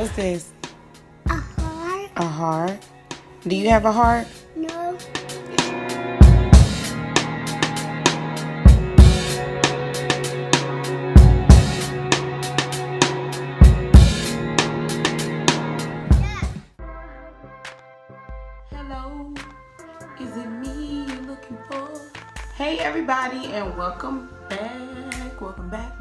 What's this? A heart? A heart? Do you have a heart? No. Hello, is it me you're looking for? Hey everybody, and welcome back. Welcome back.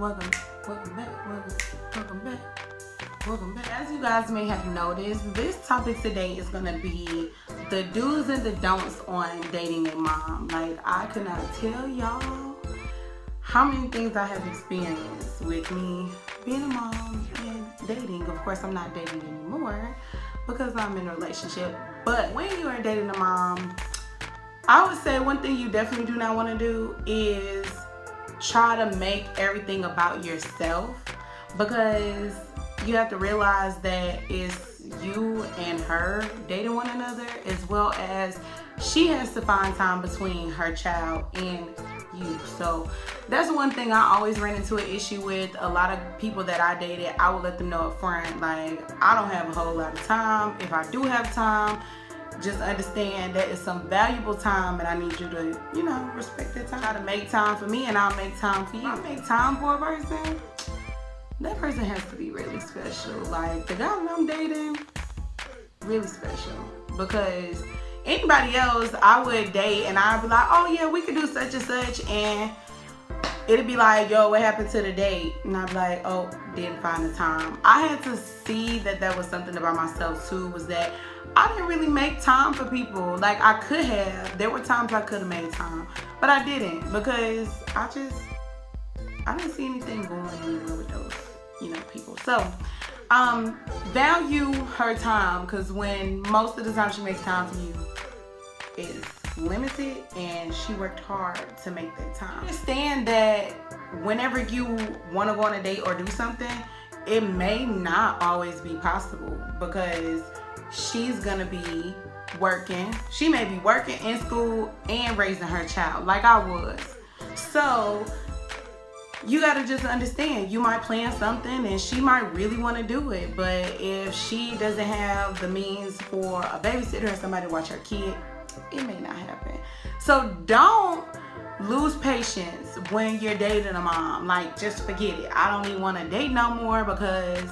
As you guys may have noticed, this topic today is gonna be the do's and the don'ts on dating a mom. Like, I could not tell y'all how many things I have experienced with me being a mom and dating. Of course, I'm not dating anymore because I'm in a relationship. But when you are dating a mom, I would say one thing you definitely do not want to do is try to make everything about yourself, because you have to realize that it's you and her dating one another, as well as she has to find time between her child and you. So that's one thing I always ran into an issue with. A lot of people that I dated, I would let them know up front, like, I don't have a whole lot of time. If I do have time, just understand that it's some valuable time, and I need you to, respect that time. Try to make time for me, and I'll make time for you. I make time for a person, that person has to be really special. Like, the guy that I'm dating, really special. Because anybody else I would date, and I'd be like, oh yeah, we could do such and such, and it'd be like, yo, what happened to the date? And I'd be like, oh, didn't find the time. I had to see that was something about myself too, was that I didn't really make time for people. Like, I could have. There were times I could have made time, but I didn't, because I didn't see anything going anywhere with those, people. So, value her time, because when most of the time she makes time for you is limited, and she worked hard to make that time. Understand that whenever you want to go on a date or do something, it may not always be possible, because she's gonna be working. She may be working in school and raising her child like I was. So you gotta just understand, you might plan something and she might really want to do it, but if she doesn't have the means for a babysitter or somebody to watch her kid, it may not happen. So don't lose patience when you're dating a mom. Like, just forget it. I don't even want to date no more because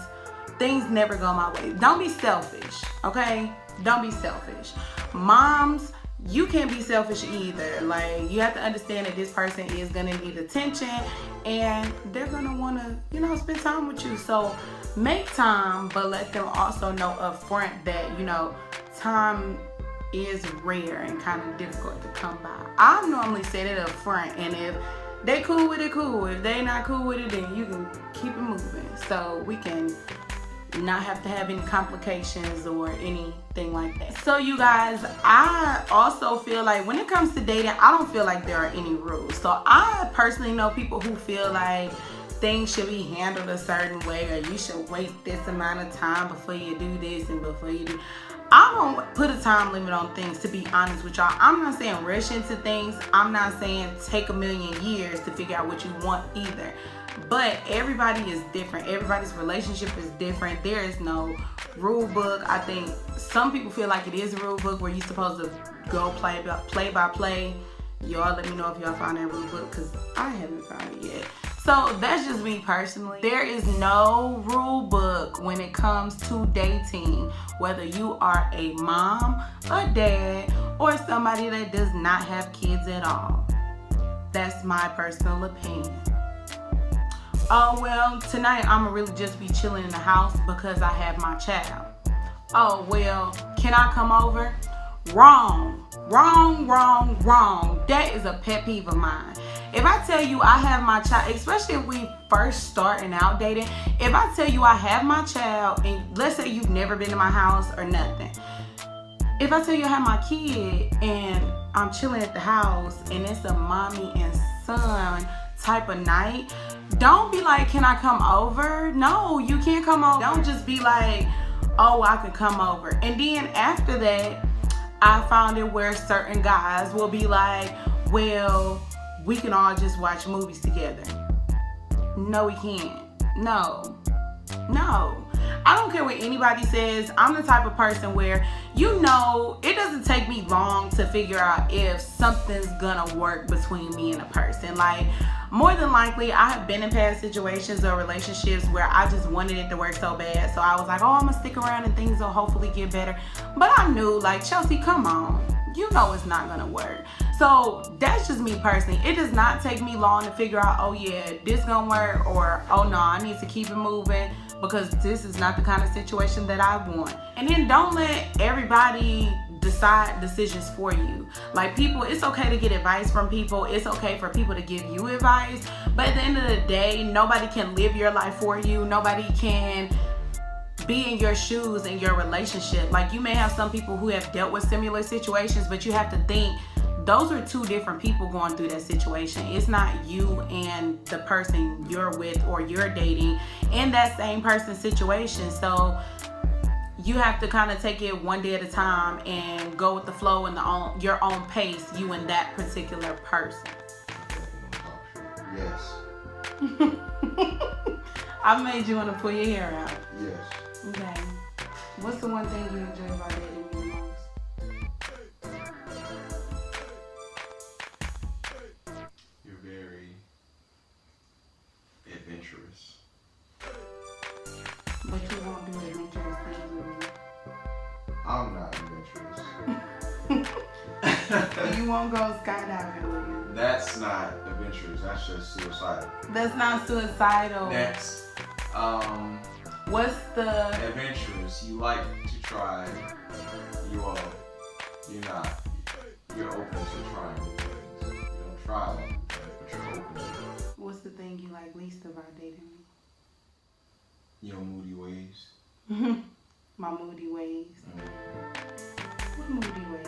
things never go my way. Don't be selfish, okay? Don't be selfish. Moms, you can't be selfish either. Like, you have to understand that this person is gonna need attention, and they're gonna wanna, spend time with you. So make time, but let them also know up front that, time is rare and kind of difficult to come by. I normally say that up front, and if they cool with it, cool. If they not cool with it, then you can keep it moving, so we can not have to have any complications or anything like that. So you guys, I also feel like when it comes to dating, I don't feel like there are any rules. So I personally know people who feel like things should be handled a certain way, or you should wait this amount of time before you do this and before you do. I don't put a time limit on things, to be honest with y'all. I'm not saying rush into things. I'm not saying take a million years to figure out what you want either. But everybody is different. Everybody's relationship is different. There is no rule book. I think some people feel like it is a rule book where you're supposed to go play by play. Y'all let me know if y'all found that rule book, because I haven't found it yet. So that's just me personally. There is no rule book when it comes to dating, whether you are a mom, a dad, or somebody that does not have kids at all. That's my personal opinion. Oh, well, tonight I'm gonna really just be chilling in the house because I have my child. Oh, well, can I come over? Wrong. That is a pet peeve of mine. If I tell you I have my child, especially if we first starting out dating, if I tell you I have my child, and let's say you've never been to my house or nothing, if I tell you I have my kid and I'm chilling at the house and it's a mommy and son type of night, don't be like, can I come over? No, you can't come over. Don't just be like, oh, I could come over. And then after that, I found it where certain guys will be like, well, we can all just watch movies together. No, we can't. No. I don't care what anybody says. I'm the type of person where, you know, it doesn't take me long to figure out if something's gonna work between me and a person. Like, more than likely, I have been in past situations or relationships where I just wanted it to work so bad. So I was like, oh, I'm gonna stick around and things will hopefully get better. But I knew, like, Chelsea, come on. You know it's not gonna work. So that's just me personally. It does not take me long to figure out, oh yeah, this gonna work, or oh no, I need to keep it moving because this is not the kind of situation that I want. And then don't let everybody decide decisions for you. Like, people, it's okay to get advice from people. It's okay for people to give you advice. But at the end of the day, nobody can live your life for you. Nobody can be in your shoes in your relationship. Like, you may have some people who have dealt with similar situations, but you have to think those are two different people going through that situation. It's not you and the person you're with or you're dating in that same person's situation. So you have to kind of take it one day at a time and go with the flow and your own pace, you and that particular person. Yes. I made you want to pull your hair out. Yes. Okay. What's the one thing you enjoy about dating me the most? You're very adventurous. But you won't do adventurous things with me. I'm not adventurous. You won't go skydiving with me. That's not adventurous. That's just suicidal. That's not suicidal. Next. What's the Adventurous. You like to try. You're open to trying new things. You don't try them, but you're open to it. What's the thing you like least about dating me? Your moody ways. My moody ways. Mm-hmm. What moody ways?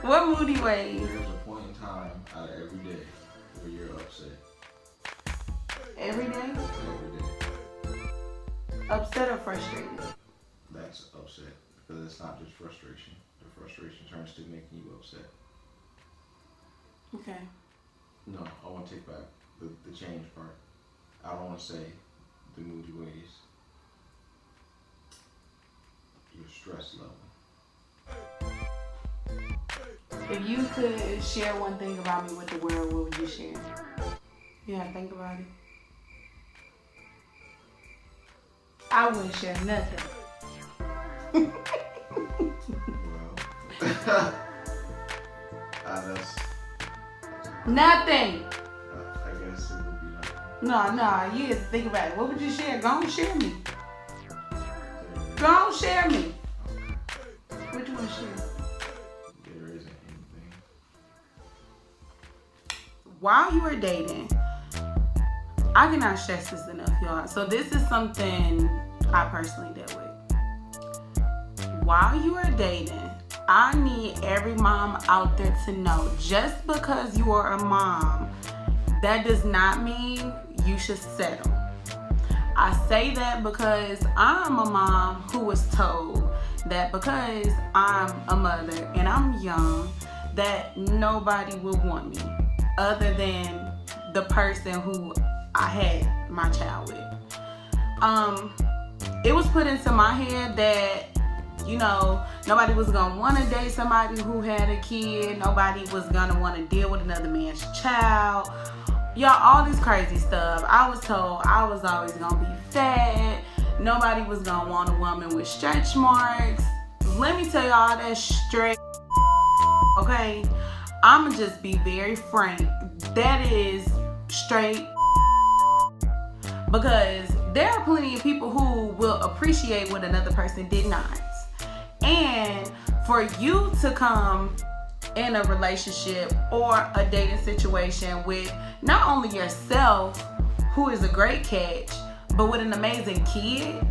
What moody ways? There's a point in time out of every day where you're upset. Every day? Every day. Upset or frustrated? That's upset. Because it's not just frustration. The frustration turns to making you upset. Okay. No, I want to take back the change part. I don't want to say the moody ways. Your stress level. If you could share one thing about me with the world, what would you share? You gotta think about it. I wouldn't share nothing. Well, that's. Nothing. I guess it would be like. No, you have to think about it. What would you share? Go on, share me. Go on, share me. What you want to share? There isn't anything. While you were dating, I cannot stress this enough, y'all. So this is something I personally dealt with. While you are dating, I need every mom out there to know, just because you are a mom, that does not mean you should settle. I say that because I'm a mom who was told that because I'm a mother and I'm young, that nobody will want me other than the person who I had my child with. It was put into my head that, you know, nobody was gonna want to date somebody who had a kid. Nobody was gonna want to deal with another man's child. Y'all, all this crazy stuff. I was told I was always gonna be fat. Nobody was gonna want a woman with stretch marks. Let me tell y'all that straight, okay? I'ma just be very frank. That is straight, because there are plenty of people who will appreciate what another person did not. And for you to come in a relationship or a dating situation with not only yourself, who is a great catch, but with an amazing kid,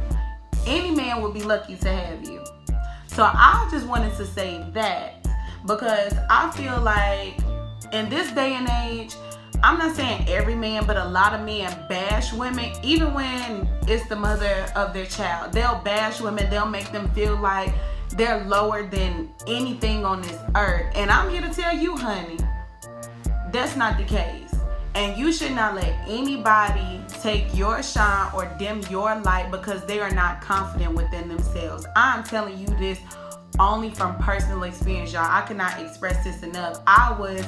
any man would be lucky to have you. So I just wanted to say that, because I feel like in this day and age, I'm not saying every man, but a lot of men bash women, even when it's the mother of their child. They'll bash women. They'll make them feel like they're lower than anything on this earth. And I'm here to tell you, honey, that's not the case. And you should not let anybody take your shine or dim your light because they are not confident within themselves. I'm telling you this only from personal experience, y'all. I cannot express this enough. I was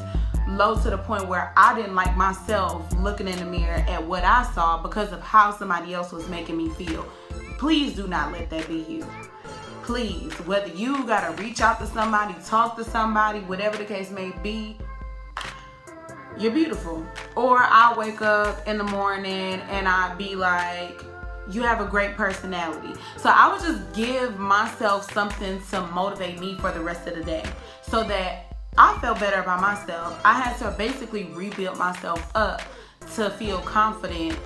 low to the point where I didn't like myself looking in the mirror at what I saw because of how somebody else was making me feel. Please do not let that be you. Please, whether you gotta reach out to somebody, talk to somebody, whatever the case may be, you're beautiful. Or I'll wake up in the morning and I'd be like, you have a great personality. So I would just give myself something to motivate me for the rest of the day so that I felt better about myself. I had to basically rebuild myself up to feel confident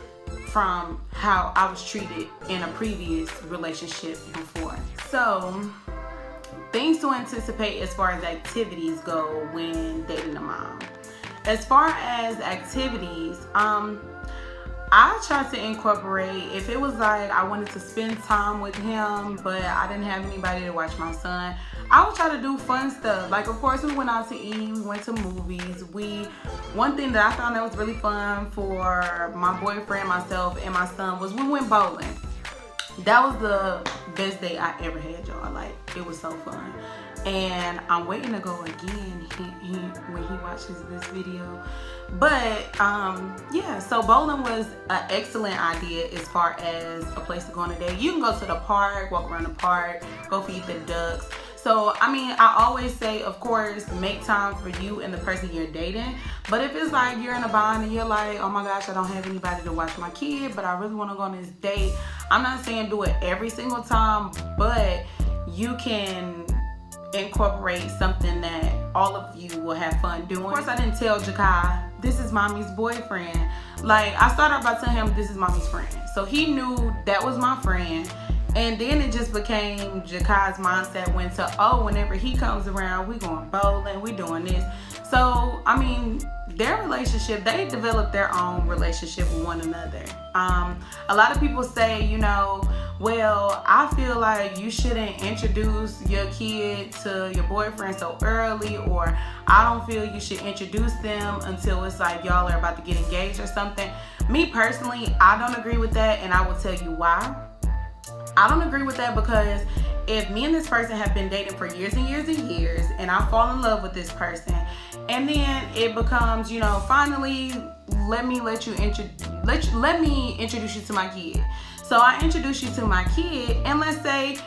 from how I was treated in a previous relationship before. So, things to anticipate as far as activities go when dating a mom. As far as activities, I try to incorporate, if it was like I wanted to spend time with him, but I didn't have anybody to watch my son, I would try to do fun stuff. Like, of course, we went out to eat, we went to movies. One thing that I found that was really fun for my boyfriend, myself, and my son was we went bowling. That was the best day I ever had, y'all. Like, it was so fun. And I'm waiting to go again when he watches this video. But yeah, so bowling was an excellent idea as far as a place to go on a day. You can go to the park, walk around the park, go feed the ducks. So, I mean, I always say, of course, make time for you and the person you're dating. But if it's like you're in a bond and you're like, oh my gosh, I don't have anybody to watch my kid, but I really want to go on this date. I'm not saying do it every single time, but you can incorporate something that all of you will have fun doing. Of course, I didn't tell Jakai, this is mommy's boyfriend. Like, I started out by telling him this is mommy's friend. So he knew that was my friend. And then it just became Jakai's mindset went to, oh, whenever he comes around, we going bowling, we doing this. So, I mean, their relationship, they developed their own relationship with one another. A lot of people say, you know, well, I feel like you shouldn't introduce your kid to your boyfriend so early, or I don't feel you should introduce them until it's like y'all are about to get engaged or something. Me personally, I don't agree with that, and I will tell you why. I don't agree with that because if me and this person have been dating for years and years and years, and I fall in love with this person, and then it becomes, you know, finally, let me introduce you to my kid. So I introduce you to my kid, and let's say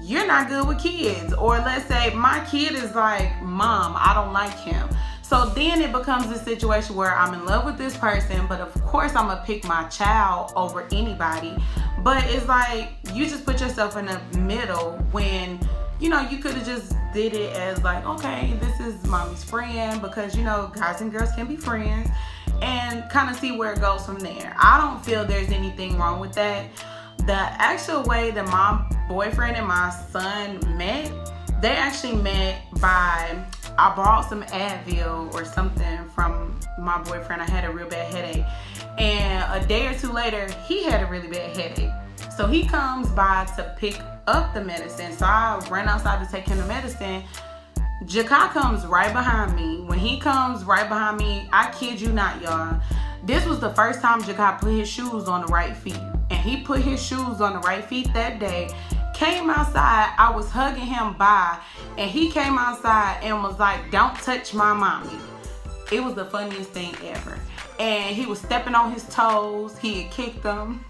you're not good with kids, or let's say my kid is like, Mom, I don't like him. So then it becomes a situation where I'm in love with this person, but of course I'm gonna pick my child over anybody. But it's like, you just put yourself in the middle when, you know, you could have just did it as like, okay, this is mommy's friend, because, you know, guys and girls can be friends, and kind of see where it goes from there. I don't feel there's anything wrong with that. The actual way that my boyfriend and my son met, they actually met by, I bought some Advil or something from my boyfriend. I had a real bad headache. And a day or two later, he had a really bad headache. So he comes by to pick up the medicine. So I ran outside to take him the medicine. Jakai comes right behind me. When he comes right behind me, I kid you not, y'all, this was the first time Jakai put his shoes on the right feet. And he put his shoes on the right feet that day. Came outside, I was hugging him by, and he came outside and was like, don't touch my mommy. It was the funniest thing ever. And he was stepping on his toes. He had kicked them.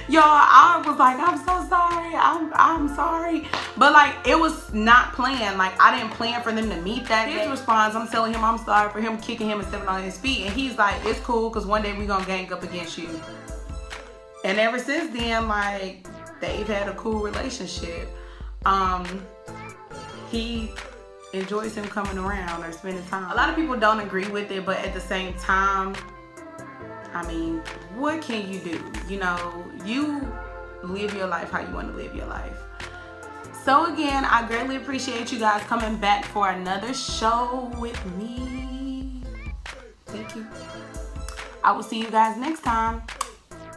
Y'all, I was like, I'm so sorry. I'm sorry. But like, it was not planned. Like, I didn't plan for them to meet that day. His response, I'm telling him I'm sorry for him kicking him and stepping on his feet. And he's like, it's cool, because one day we gonna gang up against you. And ever since then, like, they've had a cool relationship. He enjoys him coming around or spending time. A lot of people don't agree with it, but at the same time, I mean, what can you do? You know, you live your life how you want to live your life. So again, I greatly appreciate you guys coming back for another show with me. Thank you. I will see you guys next time.